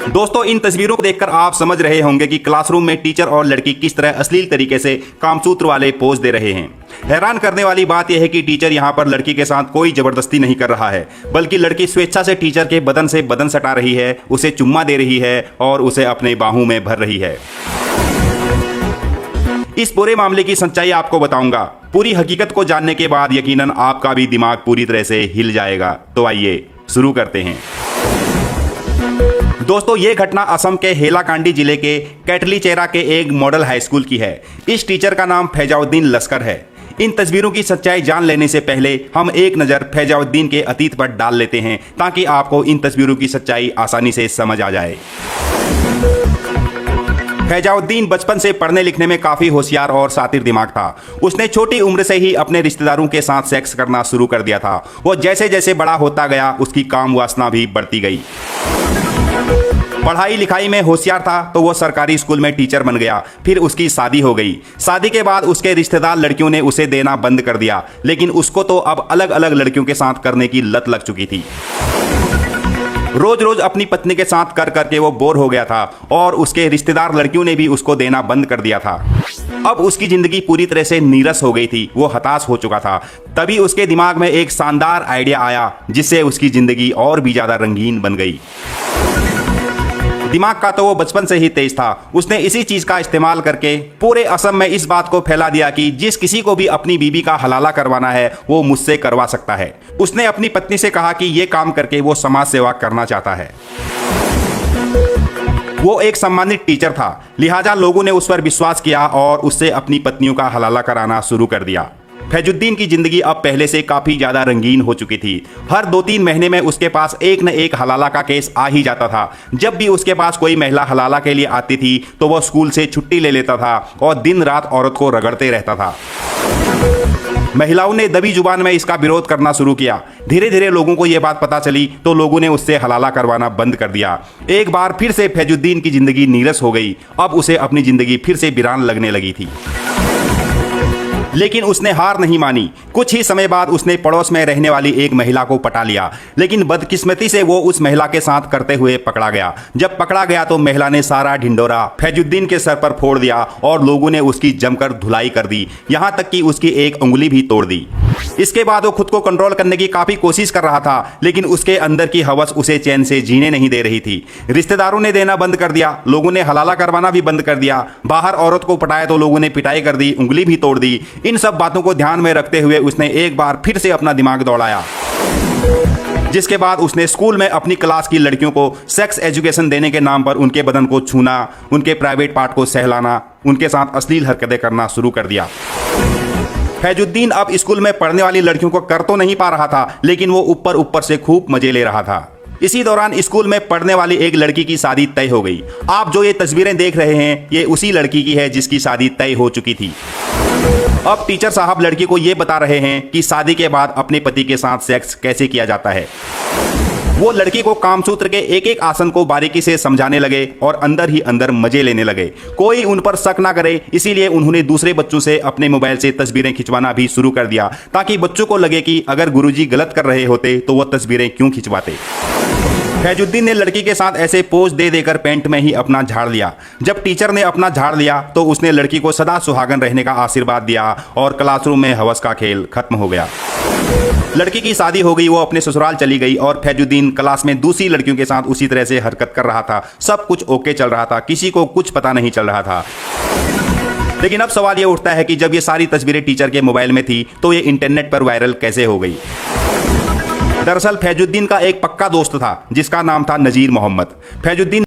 दोस्तों, इन तस्वीरों को देखकर आप समझ रहे होंगे कि क्लासरूम में टीचर और लड़की किस तरह अश्लील तरीके से कामसूत्र वाले पोज दे रहे हैं। हैरान करने वाली बात यह है कि टीचर यहां पर लड़की के साथ कोई जबरदस्ती नहीं कर रहा है, बल्कि लड़की स्वेच्छा से टीचर के बदन से बदन सटा रही है, उसे चुम्मा दे रही है और उसे अपने बाहों में भर रही है। इस पूरे मामले की सच्चाई आपको बताऊंगा। पूरी हकीकत को जानने के बाद यकीनन आपका भी दिमाग पूरी तरह से हिल जाएगा। तो आइए शुरू करते हैं। दोस्तों, ये घटना असम के हेलाकांडी जिले के कैटलीचेरा के एक मॉडल हाई स्कूल की है। इस टीचर का नाम फैजाउद्दीन लश्कर है। इन तस्वीरों की सच्चाई जान लेने से पहले हम एक नज़र फैजाउद्दीन के अतीत पर डाल लेते हैं, ताकि आपको इन तस्वीरों की सच्चाई आसानी से समझ आ जाए। फैजाउद्दीन बचपन से पढ़ने लिखने में काफ़ी होशियार और शातिर दिमाग था। उसने छोटी उम्र से ही अपने रिश्तेदारों के साथ सेक्स करना शुरू कर दिया था। वो जैसे जैसे बड़ा होता गया, उसकी काम वासना भी बढ़ती गई। पढ़ाई लिखाई में होशियार था तो वो सरकारी स्कूल में टीचर बन गया। फिर उसकी शादी हो गई। शादी के बाद उसके रिश्तेदार लड़कियों ने उसे देना बंद कर दिया, लेकिन उसको तो अब अलग अलग लड़कियों के साथ करने की लत लग चुकी थी। रोज रोज अपनी पत्नी के साथ कर करके वो बोर हो गया था और उसके रिश्तेदार लड़कियों ने भी उसको देना बंद कर दिया था। अब उसकी जिंदगी पूरी तरह से नीरस हो गई थी। वो हताश हो चुका था। तभी उसके दिमाग में एक शानदार आइडिया आया, जिससे उसकी जिंदगी और भी ज्यादा रंगीन बन गई। दिमाग का तो वो बचपन से ही तेज था। उसने इसी चीज का इस्तेमाल करके पूरे असम में इस बात को फैला दिया कि जिस किसी को भी अपनी बीबी का हलाला करवाना है वो मुझसे करवा सकता है। उसने अपनी पत्नी से कहा कि ये काम करके वो समाज सेवा करना चाहता है। वो एक सम्मानित टीचर था, लिहाजा लोगों ने उस पर विश्वास किया और उससे अपनी पत्नियों का हलाला कराना शुरू कर दिया। फैजुद्दीन की जिंदगी अब पहले से काफी ज्यादा रंगीन हो चुकी थी। हर 2-3 महीने में उसके पास एक न एक हलाला का केस आ ही जाता था। जब भी उसके पास कोई महिला हलाला के लिए आती थी तो वह स्कूल से छुट्टी ले लेता था और दिन रात औरत को रगड़ते रहता था। महिलाओं ने दबी जुबान में इसका विरोध करना शुरू किया। धीरे धीरे लोगों को यह बात पता चली तो लोगों ने उससे हलाला करवाना बंद कर दिया। एक बार फिर से फैजुद्दीन की जिंदगी नीरस हो गई। अब उसे अपनी जिंदगी फिर से वीरान लगने लगी थी। लेकिन उसने हार नहीं मानी। कुछ ही समय बाद उसने पड़ोस में रहने वाली एक महिला को पटा लिया, लेकिन बदकिस्मती से वो उस महिला के साथ करते हुए पकड़ा गया। जब पकड़ा गया तो महिला ने सारा ढिंडोरा फैजुद्दीन के सर पर फोड़ दिया और लोगों ने उसकी जमकर धुलाई कर दी, यहां तक कि उसकी एक उंगली भी तोड़ दी। इसके बाद वो खुद को कंट्रोल करने की काफी कोशिश कर रहा था, लेकिन उसके अंदर की हवस उसे चैन से जीने नहीं दे रही थी। रिश्तेदारों ने देना बंद कर दिया, लोगों ने हलाला करवाना भी बंद कर दिया। बाहर औरत को पटाया तो लोगों ने पिटाई कर दी, उंगली भी तोड़ दी। इन सब बातों को ध्यान में रखते हुए उसने एक बार फिर से अपना दिमाग दौड़ाया, जिसके बाद उसने स्कूल में अपनी क्लास की लड़कियों को सेक्स एजुकेशन देने के नाम पर उनके बदन को छूना, उनके प्राइवेट पार्ट को सहलाना, उनके साथ अश्लील हरकतें करना शुरू कर दिया। फैजुद्दीन अब स्कूल में पढ़ने वाली लड़कियों को कर तो नहीं पा रहा था, लेकिन वो ऊपर ऊपर से खूब मजे ले रहा था। इसी दौरान स्कूल में पढ़ने वाली एक लड़की की शादी तय हो गई। आप जो ये तस्वीरें देख रहे हैं, ये उसी लड़की की है जिसकी शादी तय हो चुकी थी। अब टीचर साहब लड़की को ये बता रहे हैं कि शादी के बाद अपने पति के साथ सेक्स कैसे किया जाता है। वो लड़की को कामसूत्र के एक एक आसन को बारीकी से समझाने लगे और अंदर ही अंदर मजे लेने लगे। कोई उन पर शक ना करे, इसीलिए उन्होंने दूसरे बच्चों से अपने मोबाइल से तस्वीरें खिंचवाना भी शुरू कर दिया, ताकि बच्चों को लगे कि अगर गुरुजी गलत कर रहे होते तो वो तस्वीरें क्यों खिंचवाते। फैजुद्दीन ने लड़की के साथ ऐसे पोज दे देकर पेंट में ही अपना झाड़ लिया। जब टीचर ने अपना झाड़ लिया तो उसने लड़की को सदा सुहागन रहने का आशीर्वाद दिया और क्लासरूम में हवस का खेल खत्म हो गया। लड़की की शादी हो गई, वो अपने ससुराल चली गई और फैजुद्दीन क्लास में दूसरी लड़कियों के साथ उसी तरह से हरकत कर रहा था। सब कुछ ओके चल रहा था, किसी को कुछ पता नहीं चल रहा था। लेकिन अब सवाल यह उठता है कि जब ये सारी तस्वीरें टीचर के मोबाइल में थी तो ये इंटरनेट पर वायरल कैसे हो गई। दरअसल फैजुद्दीन का एक पक्का दोस्त था जिसका नाम था नजीर मोहम्मद। फैजुद्दीन